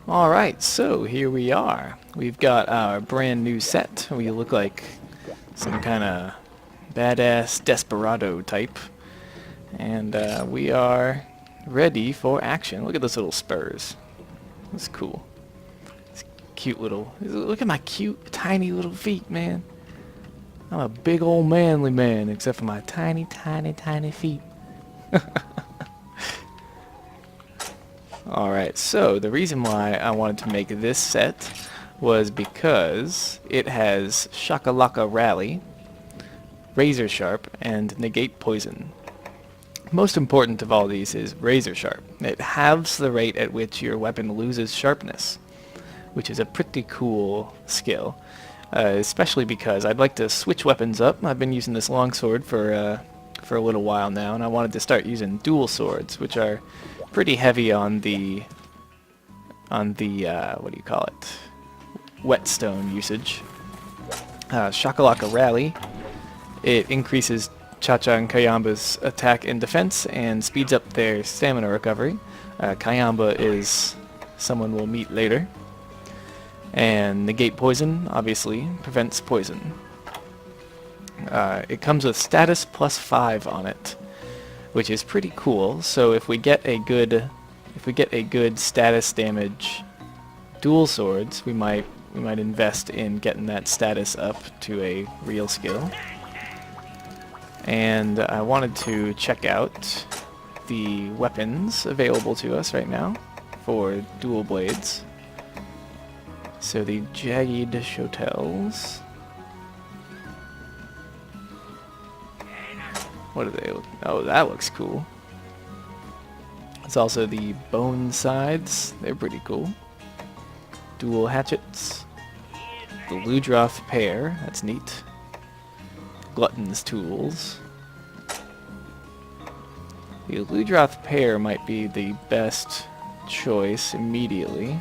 Alright, so here we are. We've got our brand new set. We look like some kind of badass desperado type. And we are ready for action. Look at those little spurs. That's cool. It's cute little... Look at my cute, tiny little feet, man. I'm a big old manly man, except for my tiny, tiny, tiny feet. Alright, so the reason why I wanted to make this set was because it has Shakalaka Rally, Razor Sharp, and Negate Poison. Most important of all these is Razor Sharp. It halves the rate at which your weapon loses sharpness, which is a pretty cool skill, especially because I'd like to switch weapons up. I've been using this longsword for a little while now, and I wanted to start using dual swords, which are pretty heavy on the what do you call it, whetstone usage. Shakalaka Rally, it increases Cha-Cha and Kayamba's attack and defense and speeds up their stamina recovery. Kayamba is someone we'll meet later. And Negate Poison obviously prevents poison. It comes with status plus 5 on it, which is pretty cool. So if we get a good status damage dual swords, we might invest in getting that status up to a real skill. And I wanted to check out the weapons available to us right now for dual blades. So the Jagged Shotels. What are they? Oh, that looks cool. It's also the Bone Sides. They're pretty cool. Dual Hatchets. The Ludroth Pair. That's neat. Glutton's Tools. The Ludroth Pair might be the best choice immediately.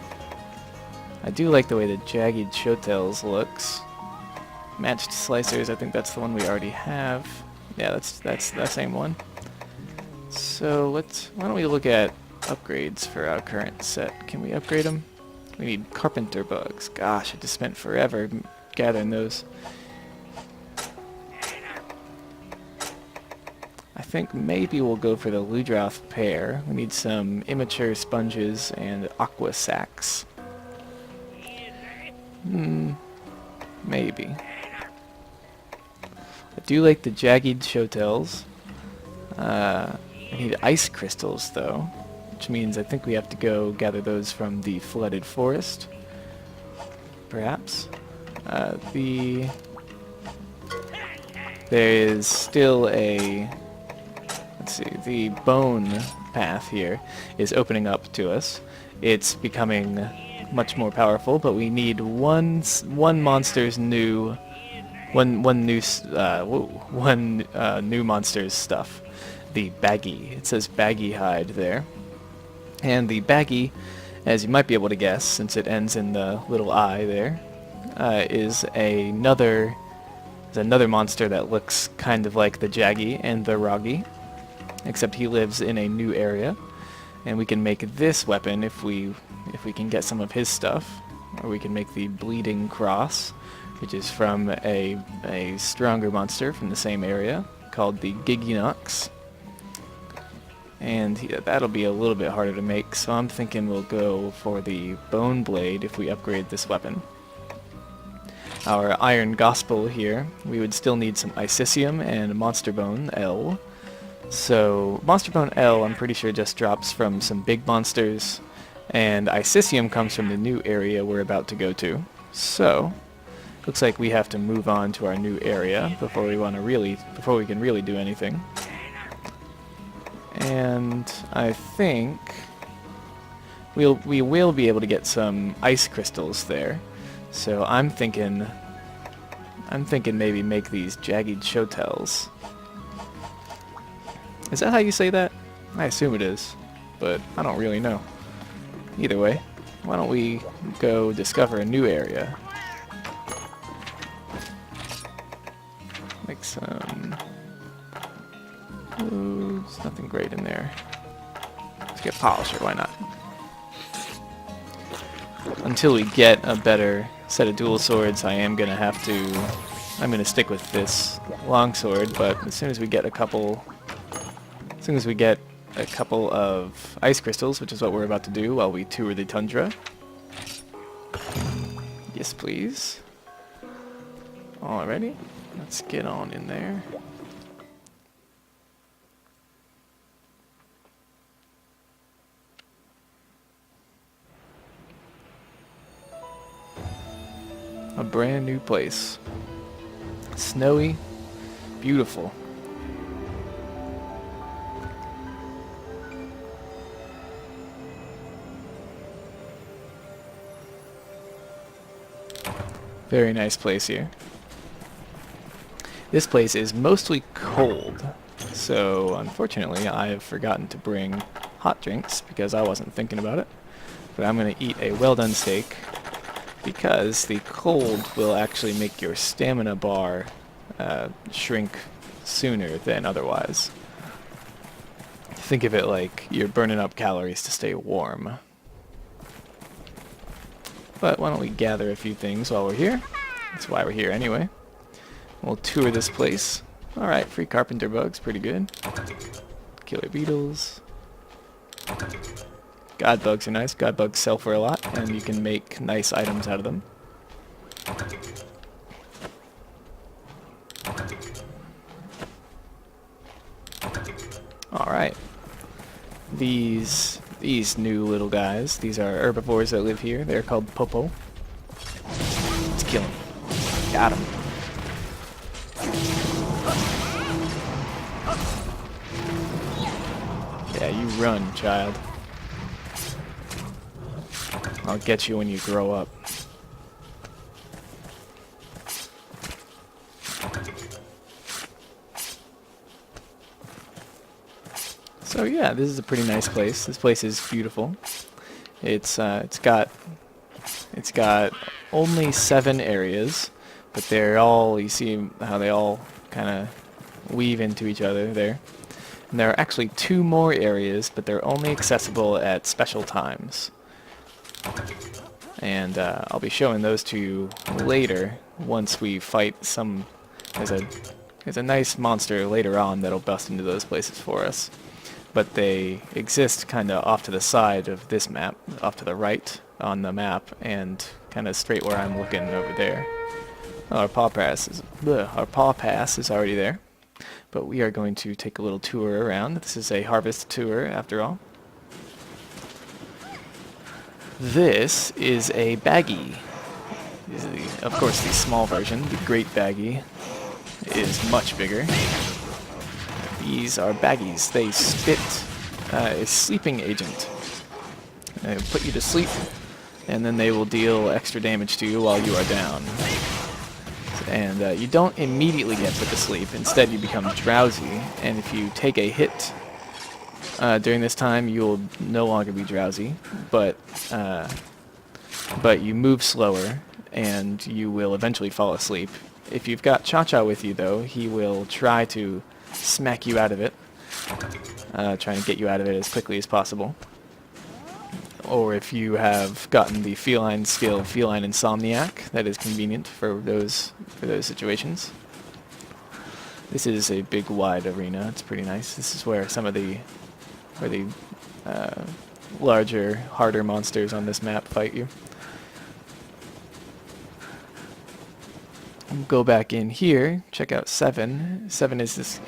I do like the way the Jagged Shotels looks. Matched Slicers, I think that's the one we already have. Yeah, that's that same one. So why don't we look at upgrades for our current set? Can we upgrade them? We need Carpenter Bugs. Gosh, I just spent forever gathering those. I think maybe we'll go for the Ludroth Pair. We need some Immature Sponges and Aqua Sacs. Maybe. I do like the Jagged Shotels. I need Ice Crystals though, which means I think we have to go gather those from the Flooded Forest. Perhaps. There is still a... Let's see, the Bone path here is opening up to us. It's becoming much more powerful, but we need one monster's new new monster's stuff. The Baggy. It says Baggy Hide there. And the Baggy, as you might be able to guess, since it ends in the little eye there, is another monster that looks kind of like the Jaggy and the Roggy, except he lives in a new area. And we can make this weapon if we can get some of his stuff, or we can make the Bleeding Cross, which is from a stronger monster from the same area called the Giginox. And that'll be a little bit harder to make, so I'm thinking we'll go for the Bone Blade if we upgrade this weapon. Our Iron Gospel here, we would still need some Icicium and Monster Bone L. So Monster Bone L, I'm pretty sure just drops from some big monsters, and Icicium comes from the new area we're about to go to. So Looks like we have to move on to our new area before we can really do anything. And I think we will be able to get some ice crystals there. So I'm thinking maybe make these jagged shotels. Is that how you say that? I assume it is, but I don't really know. Either way, why don't we go discover a new area? Make some... Ooh, there's nothing great in there. Let's get polisher, why not? Until we get a better set of dual swords, I'm gonna stick with this longsword, but as soon as we get a couple of ice crystals, which is what we're about to do while we tour the Tundra. Yes, please. Alrighty, let's get on in there. A brand new place. Snowy, beautiful. Very nice place here. This place is mostly cold, so unfortunately I have forgotten to bring hot drinks because I wasn't thinking about it. But I'm going to eat a well-done steak because the cold will actually make your stamina bar shrink sooner than otherwise. Think of it like you're burning up calories to stay warm. But why don't we gather a few things while we're here? That's why we're here anyway. We'll tour this place. Alright, free carpenter bugs, pretty good. Killer beetles. God bugs are nice. God bugs sell for a lot, and you can make nice items out of them. Alright. These new little guys, these are herbivores that live here. They're called popo. Let's kill them. Got him. Yeah, you run, child. I'll get you when you grow up. So yeah, this is a pretty nice place. This place is beautiful. It's got only 7 areas, but they're all, you see how they all kind of weave into each other there. And there are actually 2 more areas, but they're only accessible at special times. And I'll be showing those to you later once we fight some. There's a nice monster later on that'll bust into those places for us. But they exist kind of off to the side of this map, off to the right on the map, and kind of straight where I'm looking over there. Oh, our paw pass is already there. But we are going to take a little tour around. This is a harvest tour, after all. This is a baggie. This is of course, the small version. The great baggie is much bigger. These are baggies. They spit a sleeping agent. They put you to sleep, and then they will deal extra damage to you while you are down. And you don't immediately get put to sleep. Instead, you become drowsy, and if you take a hit during this time, you will no longer be drowsy, but you move slower, and you will eventually fall asleep. If you've got Cha-Cha with you, though, he will try to smack you out of it, trying to get you out of it as quickly as possible. Or if you have gotten the feline skill, Feline Insomniac, that is convenient for those situations. This is a big, wide arena. It's pretty nice. This is where some of the larger, harder monsters on this map fight you. Go back in here, check out 7. 7 is this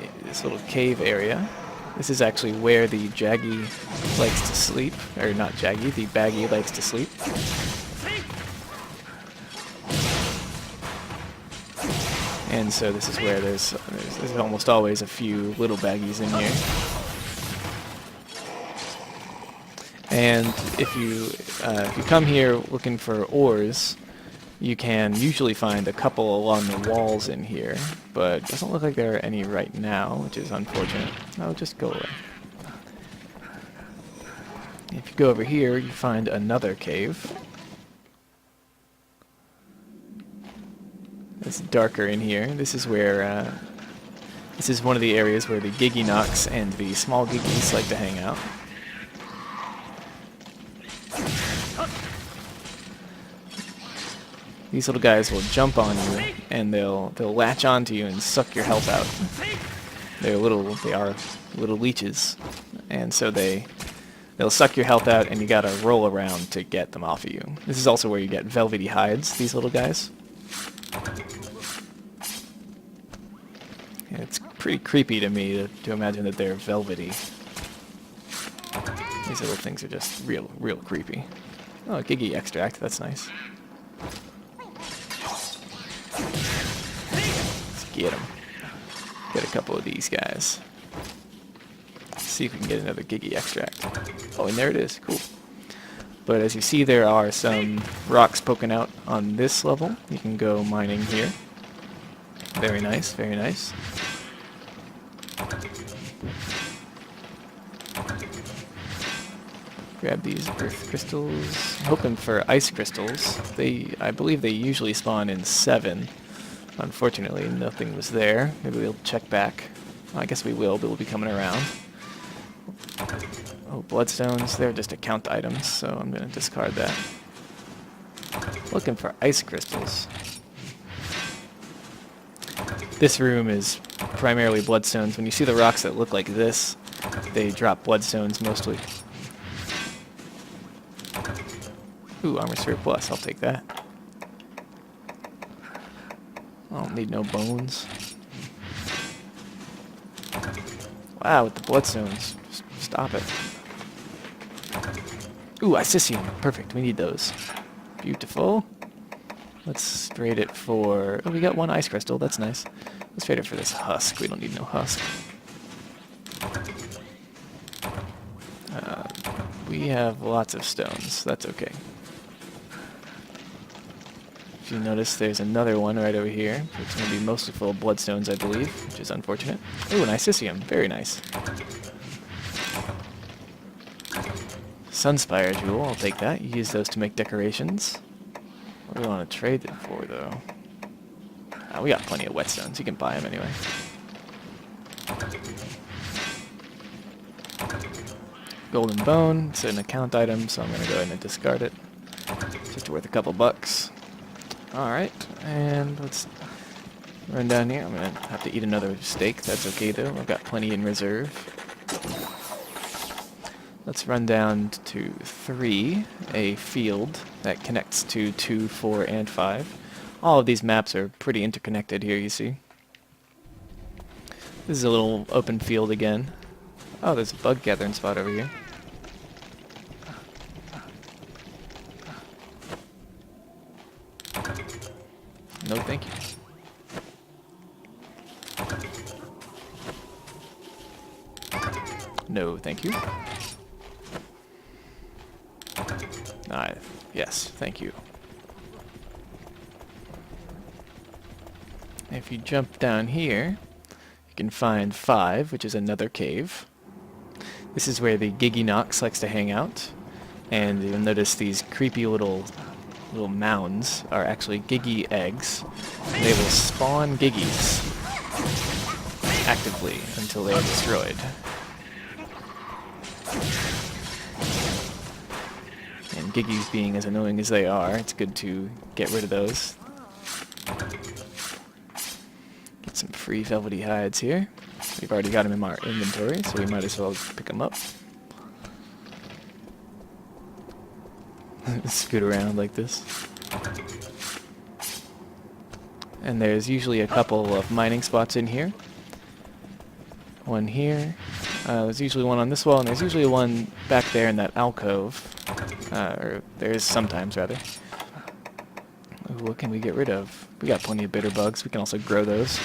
little cave area. This is actually where the Jaggy likes to sleep, or not Jaggy, the Baggy likes to sleep. And so this is where there's almost always a few little baggies in here. And if you come here looking for ores, you can usually find a couple along the walls in here, but it doesn't look like there are any right now, which is unfortunate. Oh, just go away. If you go over here, you find another cave. It's darker in here. This is where this is one of the areas where the Giginox and the small Giggies like to hang out. These little guys will jump on you, and they'll latch onto you and suck your health out. They are little leeches, and so they'll suck your health out, and you gotta roll around to get them off of you. This is also where you get velvety hides. These little guys. Yeah, it's pretty creepy to me to imagine that they're velvety. These little things are just real creepy. Oh, Giggy extract. That's nice. Get him. Get a couple of these guys. Let's see if we can get another Giggy extract. Oh, and there it is. Cool. But as you see, there are some rocks poking out on this level. You can go mining here. Very nice, very nice. Grab these earth crystals. Hoping for ice crystals. I believe they usually spawn in 7. Unfortunately, nothing was there. Maybe we'll check back. Well, I guess we will, but we'll be coming around. Oh, bloodstones. They're just account items, so I'm going to discard that. Looking for ice crystals. This room is primarily bloodstones. When you see the rocks that look like this, they drop bloodstones mostly. Ooh, armor sphere plus. I'll take that. I don't need no bones. Wow, with the bloodstones. Just stop it. Ooh, Isicium. Perfect. We need those. Beautiful. Let's trade it for... Oh, we got 1 ice crystal. That's nice. Let's trade it for this husk. We don't need no husk. We have lots of stones. That's okay. If you notice, there's another one right over here. It's going to be mostly full of bloodstones, I believe, which is unfortunate. Ooh, an Isicium. Very nice. Sunspire Jewel. I'll take that. You use those to make decorations. What do we want to trade it for, though? We got plenty of whetstones. You can buy them anyway. Golden Bone. It's an account item, so I'm going to go ahead and discard it. It's just worth a couple bucks. Alright, and let's run down here. I'm going to have to eat another steak. That's okay, though. I've got plenty in reserve. Let's run down to 3, a field that connects to 2, 4, and 5. All of these maps are pretty interconnected here, you see. This is a little open field again. Oh, there's a bug gathering spot over here. No, thank you. No, thank you. Yes, thank you. If you jump down here, you can find 5, which is another cave. This is where the Giginox likes to hang out, and you'll notice these creepy little mounds are actually Giggy eggs. They will spawn Giggies actively until they are destroyed. And Giggies being as annoying as they are, it's good to get rid of those. Get some free velvety hides here. We've already got them in our inventory, so we might as well pick them up. Scoot around like this. And there's usually a couple of mining spots in here. One here. There's usually one on this wall, and there's usually one back there in that alcove. Or there is sometimes, rather. Ooh, what can we get rid of? We got plenty of bitter bugs. We can also grow those.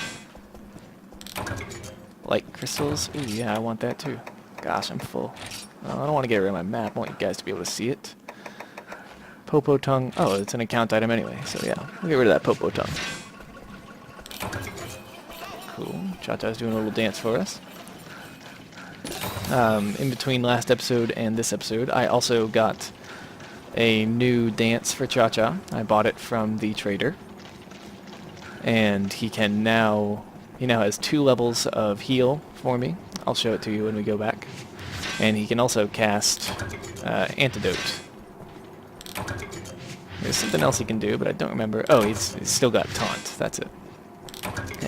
Light crystals. Ooh, yeah, I want that too. Gosh, I'm full. I don't want to get rid of my map. I want you guys to be able to see it. Popo tongue. Oh, it's an account item anyway, so yeah. We'll get rid of that popo tongue. Cool. Cha-Cha's doing a little dance for us. In between last episode and this episode, I also got a new dance for Cha-Cha. I bought it from the trader. And he now has 2 levels of heal for me. I'll show it to you when we go back. And he can also cast Antidote. There's something else he can do, but I don't remember. Oh, he's still got Taunt. That's it.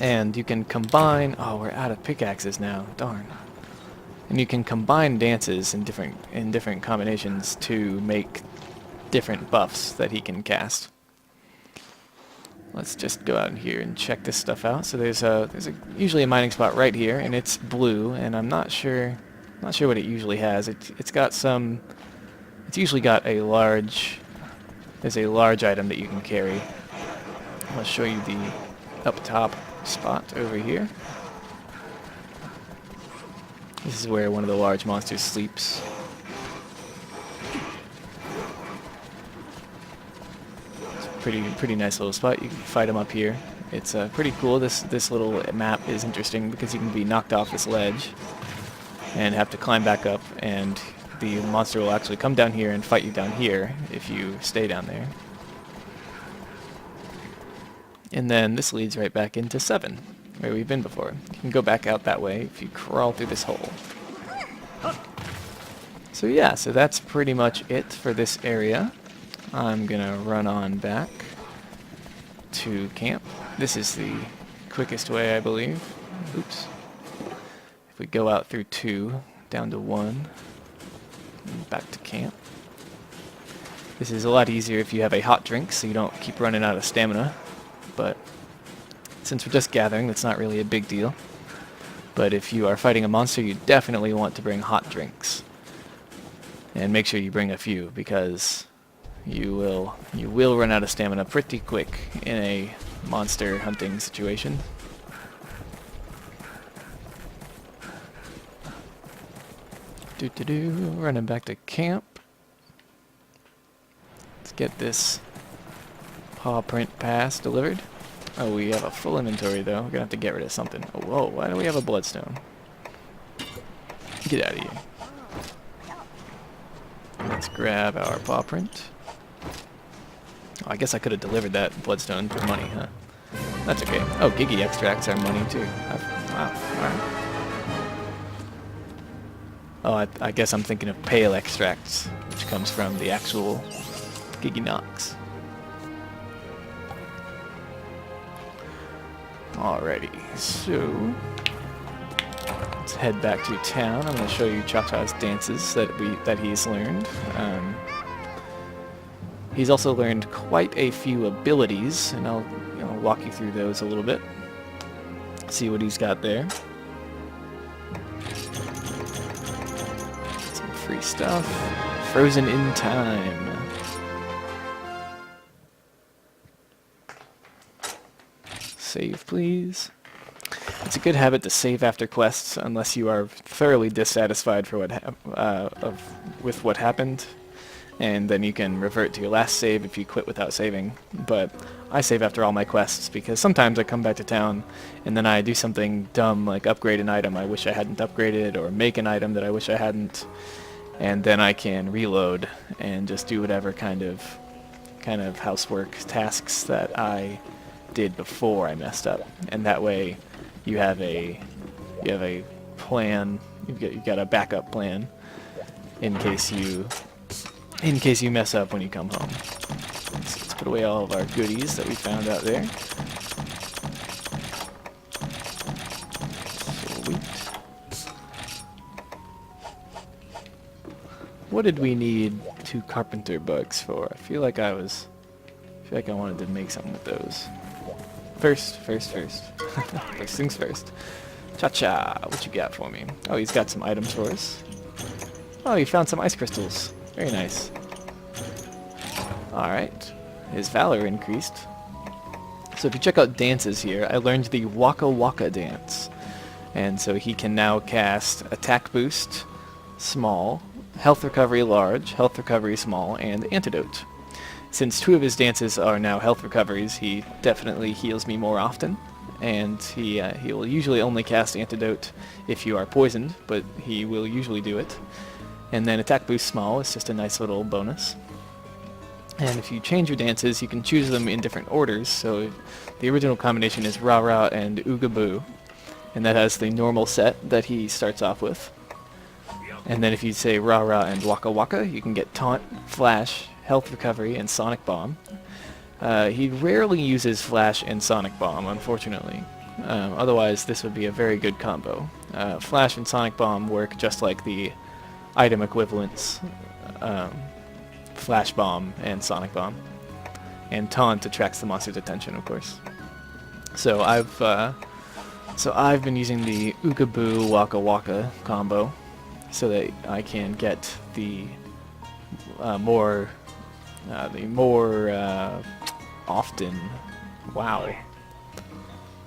And you can combine... Oh, we're out of pickaxes now. Darn. And you can combine dances in different combinations to make different buffs that he can cast. Let's just go out in here and check this stuff out. So there's usually a mining spot right here, and it's blue, and I'm not sure what it usually has. It's usually got a large... There's a large item that you can carry. I'll show you the up top spot over here. This is where one of the large monsters sleeps. It's a pretty nice little spot. You can fight him up here. It's pretty cool. This little map is interesting because you can be knocked off this ledge and have to climb back up, and the monster will actually come down here and fight you down here if you stay down there. And then this leads right back into 7, where we've been before. You can go back out that way if you crawl through this hole. So yeah, so that's pretty much it for this area. I'm gonna run on back to camp. This is the quickest way, I believe. Oops. If we go out through 2, down to 1, and back to camp. This is a lot easier if you have a hot drink, so you don't keep running out of stamina. But since we're just gathering, that's not really a big deal. But if you are fighting a monster, you definitely want to bring hot drinks. And make sure you bring a few, because you will run out of stamina pretty quick in a monster hunting situation. Running back to camp. Let's get this paw print pass delivered. Oh, we have a full inventory though. We're gonna have to get rid of something. Oh, whoa, why do we have a bloodstone? Get out of here. Let's grab our paw print. Oh, I guess I could have delivered that bloodstone for money, huh? That's okay. Oh, Gigi extracts are money too. Wow, alright. Oh, I guess I'm thinking of pale extracts, which comes from the actual Gigi Nox. Alrighty, so let's head back to town. I'm going to show you Cha-Cha's dances that he's learned. He's also learned quite a few abilities, and I'll walk you through those a little bit. See what he's got there. Some free stuff. Frozen in time. Save, please. It's a good habit to save after quests unless you are thoroughly dissatisfied for with what happened, and then you can revert to your last save if you quit without saving. But I save after all my quests because sometimes I come back to town and then I do something dumb like upgrade an item I wish I hadn't upgraded, or make an item that I wish I hadn't, and then I can reload and just do whatever kind of housework tasks that I did before I messed up. And that way you have a plan. You've got a backup plan in case you mess up when you come home. So let's put away all of our goodies that we found out there. Sweet. What did we need 2 carpenter bugs for? I feel like I wanted to make something with those. First. First things first. Cha-Cha, what you got for me? Oh, he's got some items for us. Oh, he found some ice crystals. Very nice. Alright. His valor increased. So if you check out dances here, I learned the Waka Waka dance. And so he can now cast Attack Boost, Small, Health Recovery Large, Health Recovery Small, and Antidote. Since 2 of his dances are now health recoveries, he definitely heals me more often. And he will usually only cast Antidote if you are poisoned, but he will usually do it. And then Attack Boost Small is just a nice little bonus. And if you change your dances, you can choose them in different orders. So the original combination is Rah Rah and Ooga Boo. And that has the normal set that he starts off with. And then if you say Rah Rah and Waka Waka, you can get Taunt, Flash, Health Recovery, and Sonic Bomb. He rarely uses Flash and Sonic Bomb, unfortunately. Otherwise, this would be a very good combo. Flash and Sonic Bomb work just like the item equivalents, Flash Bomb and Sonic Bomb. And Taunt attracts the monster's attention, of course. So I've been using the Ooga Boo Waka Waka combo so that I can get the more often, wow,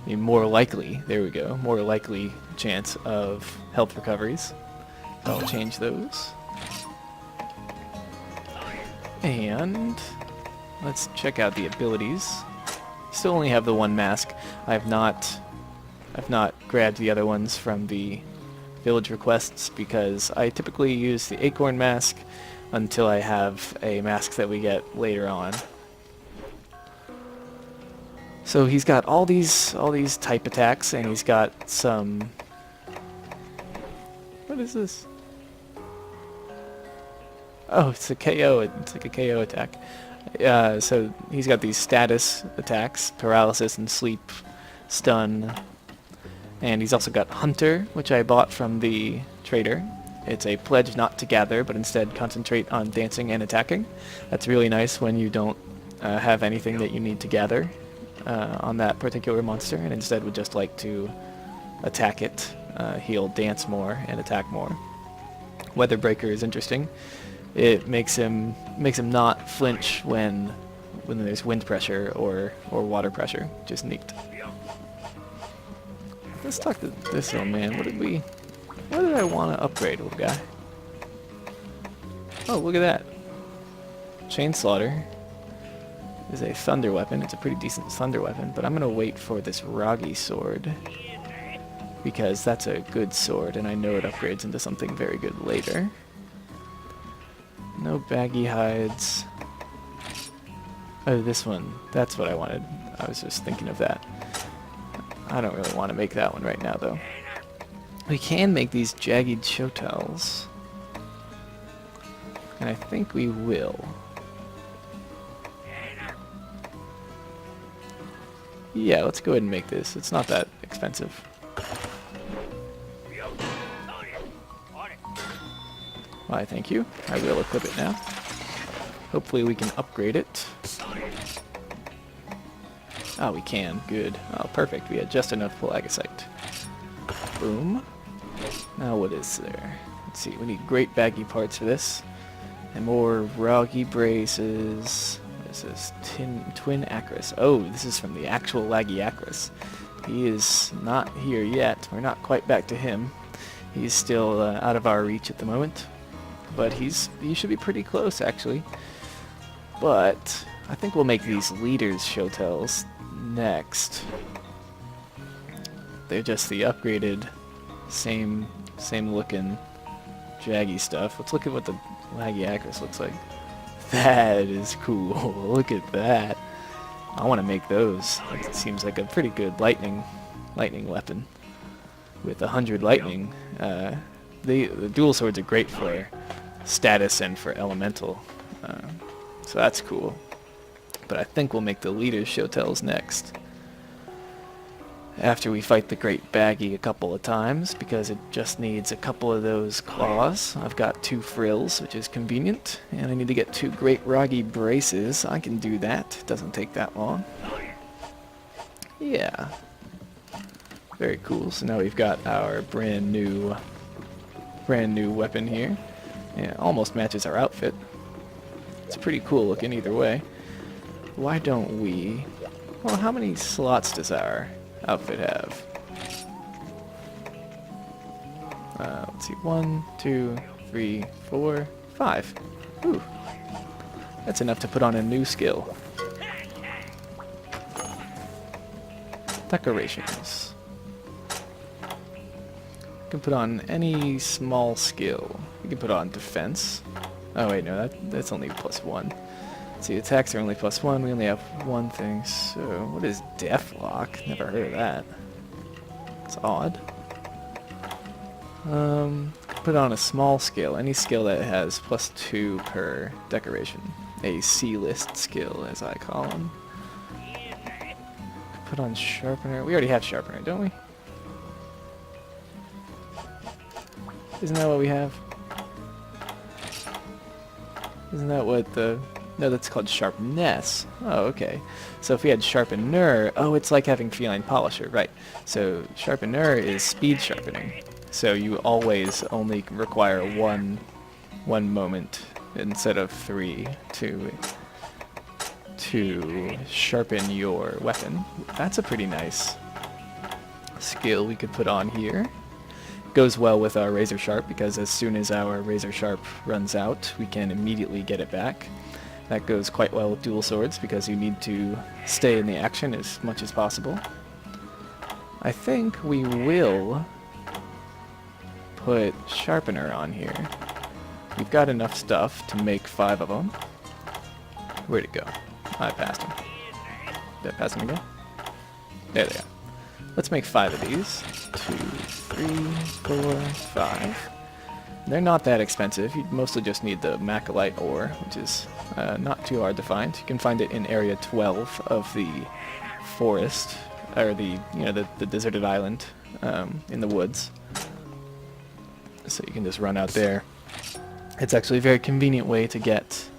the more likely, there we go, more likely chance of health recoveries. So I'll change those. And let's check out the abilities. Still only have the one mask. I've not grabbed the other ones from the village requests because I typically use the acorn mask until I have a mask that we get later on. So he's got all these type attacks, and he's got some. What is this? Oh, it's a KO. It's like a KO attack. So he's got these status attacks: paralysis and sleep, stun. And he's also got Hunter, which I bought from the trader. It's a pledge not to gather, but instead concentrate on dancing and attacking. That's really nice when you don't have anything that you need to gather on that particular monster, and instead would just like to attack it. He'll dance more and attack more. Weather Breaker is interesting. It makes him not flinch when there's wind pressure or water pressure, which is neat. Let's talk to this old man. What did I want to upgrade, old guy? Oh, look at that. Chain Slaughter is a thunder weapon. It's a pretty decent thunder weapon, but I'm going to wait for this Ragi sword because that's a good sword, and I know it upgrades into something very good later. No baggy hides. Oh, this one. That's what I wanted. I was just thinking of that. I don't really want to make that one right now, though. We can make these jagged show towels. And I think we will. Yeah, let's go ahead and make this. It's not that expensive. Why, thank you. I will equip it now. Hopefully we can upgrade it. Oh, we can. Good. Oh, perfect. We had just enough pelagisite. Boom. Now what is there? Let's see. We need great baggy parts for this. And more Ragi braces. This is Twin Acris. Oh, this is from the actual Laggy Acris. He is not here yet. We're not quite back to him. He's still out of our reach at the moment. But he should be pretty close, actually. But I think we'll make these leaders show tells next. They're just the upgraded, same looking jaggy stuff. Let's look at what the Laggy Acris looks like. That is cool. Look at that. I want to make those. It seems like a pretty good lightning weapon with 100 lightning. The dual swords are great for status and for elemental, so that's cool. But I think we'll make the leaders show tells next, after we fight the Great Baggy a couple of times, because it just needs a couple of those claws. I've got 2 frills, which is convenient, and I need to get 2 Great Ragi braces. I can do that. Doesn't take that long. Yeah. Very cool. So now we've got our brand new weapon here. Yeah, it almost matches our outfit. It's pretty cool looking either way. Why don't we Well, how many slots does our outfit have? Let's see. 1, 2, 3, 4, 5. Ooh. That's enough to put on a new skill. Decorations. You can put on any small skill. You can put on defense. Oh wait, no, that's only +1. Let's see, attacks are only +1. We only have one thing. So, what is Deathlock? Never heard of that. It's odd. Put on a small skill. Any skill that has +2 per decoration. A C-list skill, as I call them. Put on sharpener. We already have sharpener, don't we? Isn't that what we have? Isn't that what the... No, that's called sharpness. Oh, okay. So if we had sharpener... Oh, it's like having feline polisher, right. So sharpener is speed sharpening. So you always only require one moment instead of 3 to sharpen your weapon. That's a pretty nice skill we could put on here. Goes well with our razor sharp because as soon as our razor sharp runs out, we can immediately get it back. That goes quite well with dual swords because you need to stay in the action as much as possible. I think we will put sharpener on here. We've got enough stuff to make 5 of them. Where'd it go? I passed him. Did I pass him again? There they are. Let's make 5 of these. 2, 3, 4, 5. They're not that expensive. You mostly just need the macrolite ore, which is not too hard to find. You can find it in area 12 of the forest, or the deserted island in the woods. So you can just run out there. It's actually a very convenient way to get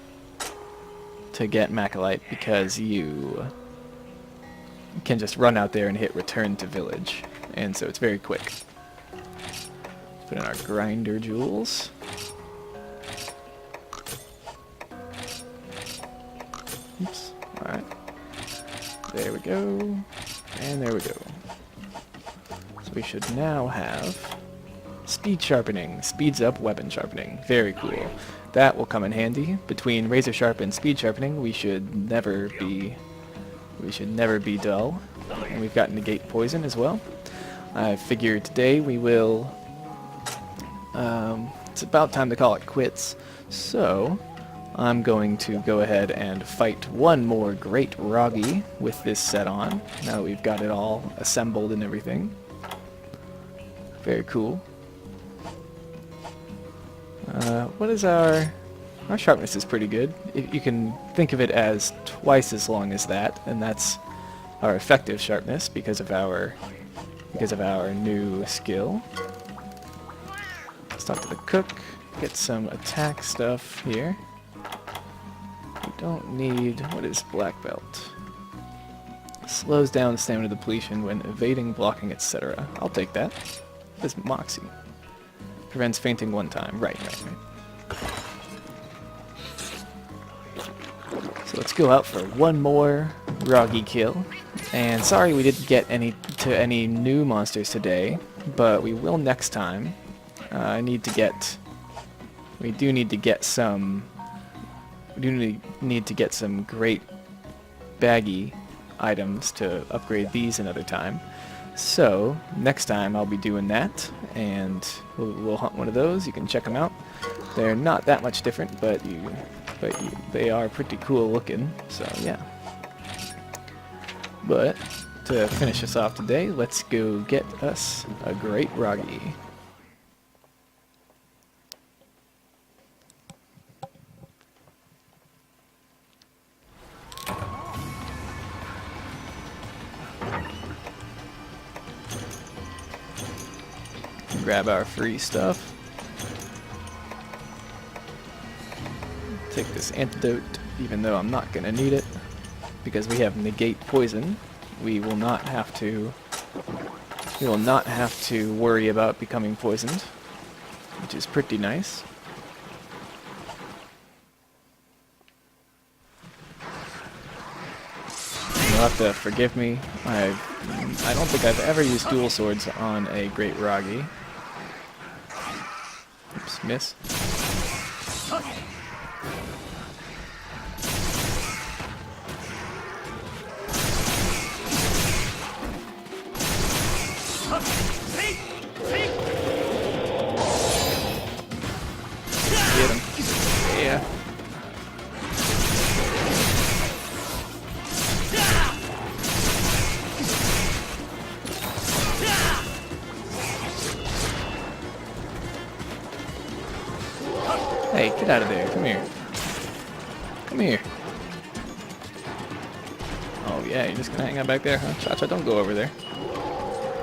macrolite because you can just run out there and hit return to village, and so it's very quick. Put in our grinder jewels. Oops. Alright. There we go. And there we go. So we should now have speed sharpening. Speeds up weapon sharpening. Very cool. That will come in handy. Between razor sharp and speed sharpening, we should never be dull. And we've got negate poison as well. I figure today we will... it's about time to call it quits. So I'm going to go ahead and fight one more great Roggy with this set on. Now that we've got it all assembled and everything. Very cool. What is our sharpness is pretty good. You can think of it as twice as long as that, and that's our effective sharpness because of our new skill. Let's talk to the cook, get some attack stuff here. We don't need, what is black belt? Slows down stamina depletion when evading, blocking, etc. I'll take that. What is Moxie? Prevents fainting 1 time. Right. So let's go out for one more Roggy kill. And sorry we didn't get any new monsters today, but we will next time. We do need to get some great baggy items to upgrade these another time. So next time I'll be doing that, and we'll hunt one of those. You can check them out. They're not that much different, but they are pretty cool looking. So yeah. But to finish us off today, let's go get us a great Roggy. Grab our free stuff. Take this antidote, even though I'm not gonna need it, because we have negate poison. We will not have to worry about becoming poisoned, which is pretty nice. you'll have to forgive me. I don't think I've ever used dual swords on a Great Ragi. Oops, miss. Get him. Yeah. Hey, get out of there. Come here. Come here. Oh yeah, you're just gonna hang out back there, huh? Cha-Cha, don't go over there.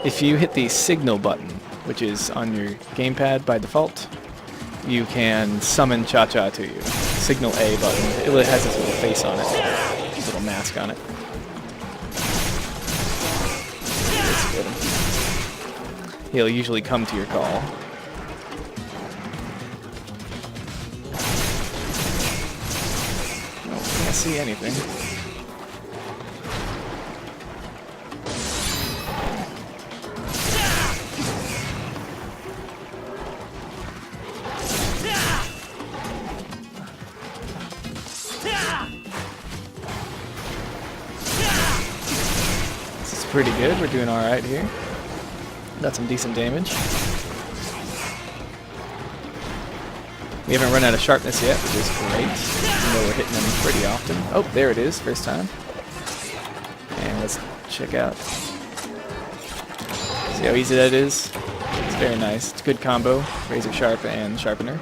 If you hit the signal button, which is on your gamepad by default, you can summon Cha-Cha to you. Signal A button. It has this little face on it. This little mask on it. Let's get him. He'll usually come to your call. Oh, can't see anything. Pretty good. We're doing alright here. Got some decent damage. We haven't run out of sharpness yet, which is great. Even though we're hitting them pretty often. Oh, there it is. First time. And let's check out. See how easy that is? It's very nice. It's a good combo. Razor Sharp and Sharpener.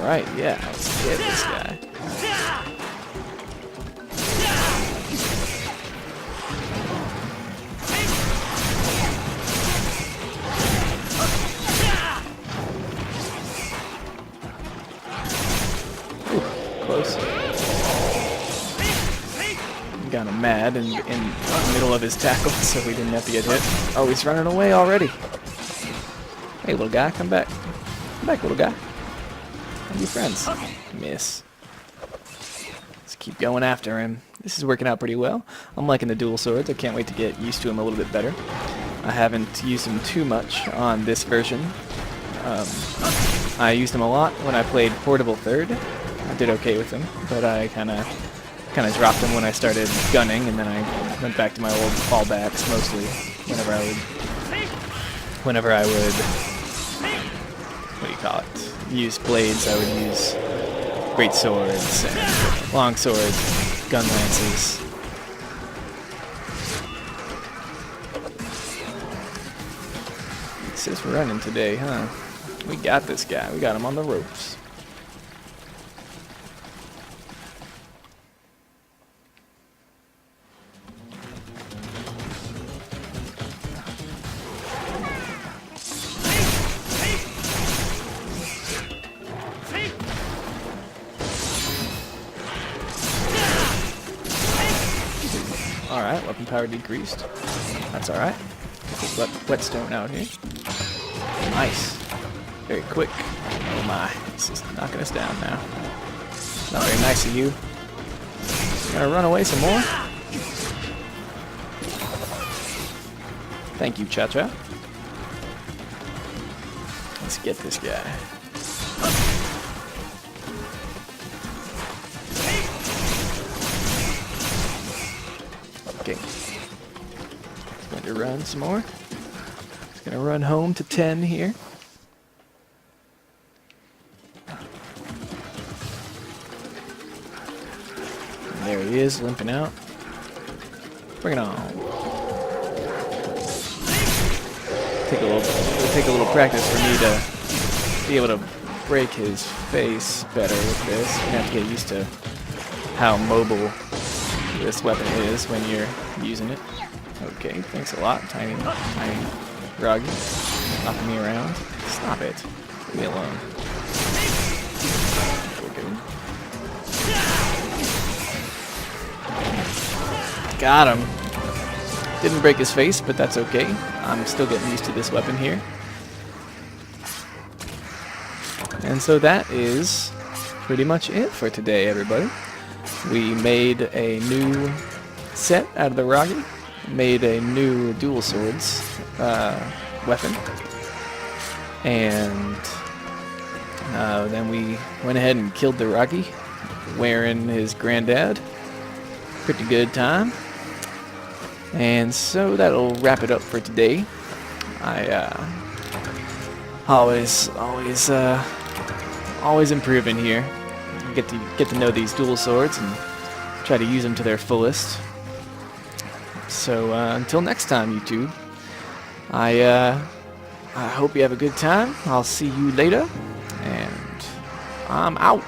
Alright, yeah, let's get this guy. Ooh, close. Got him mad in the middle of his tackle, so we didn't have to get hit. Oh, he's running away already. Hey, little guy, come back. Come back, little guy. Be friends. Miss. Let's keep going after him. This is working out pretty well. I'm liking the dual swords. I can't wait to get used to him a little bit better. I haven't used him too much on this version. I used him a lot when I played Portable Third. I did okay with him, but I kind of dropped him when I started gunning, and then I went back to my old fallbacks mostly. Whenever I would, what do you call it? Use blades, I would use great swords, and long swords, gun lances. It says we're running today, huh? We got this guy. We got him on the ropes. Alright, weapon power decreased. That's alright. Get this whetstone out here. Nice. Very quick. Oh my. This is knocking us down now. Not very nice of you. Gonna run away some more? Thank you, Cha-Cha. Let's get this guy. Okay. He's going to run some more. He's going to run home to 10 here. And there he is, limping out. Bring it on. It'll take a little practice for me to be able to break his face better with this. You're going to have to get used to how mobile this weapon is when you're using it. Okay, thanks a lot, tiny Ragi. Knocking me around. Stop it. Leave me alone. Got him. Didn't break his face, but that's okay. I'm still getting used to this weapon here. And so that is pretty much it for today, everybody. We made a new set out of the Ragi, made a new dual swords weapon, and then we went ahead and killed the Ragi, wearing his granddad. Pretty good time. And so that'll wrap it up for today. I always improving here. Get to know these dual swords and try to use them to their fullest. So until next time, YouTube, I hope you have a good time. I'll see you later, and I'm out.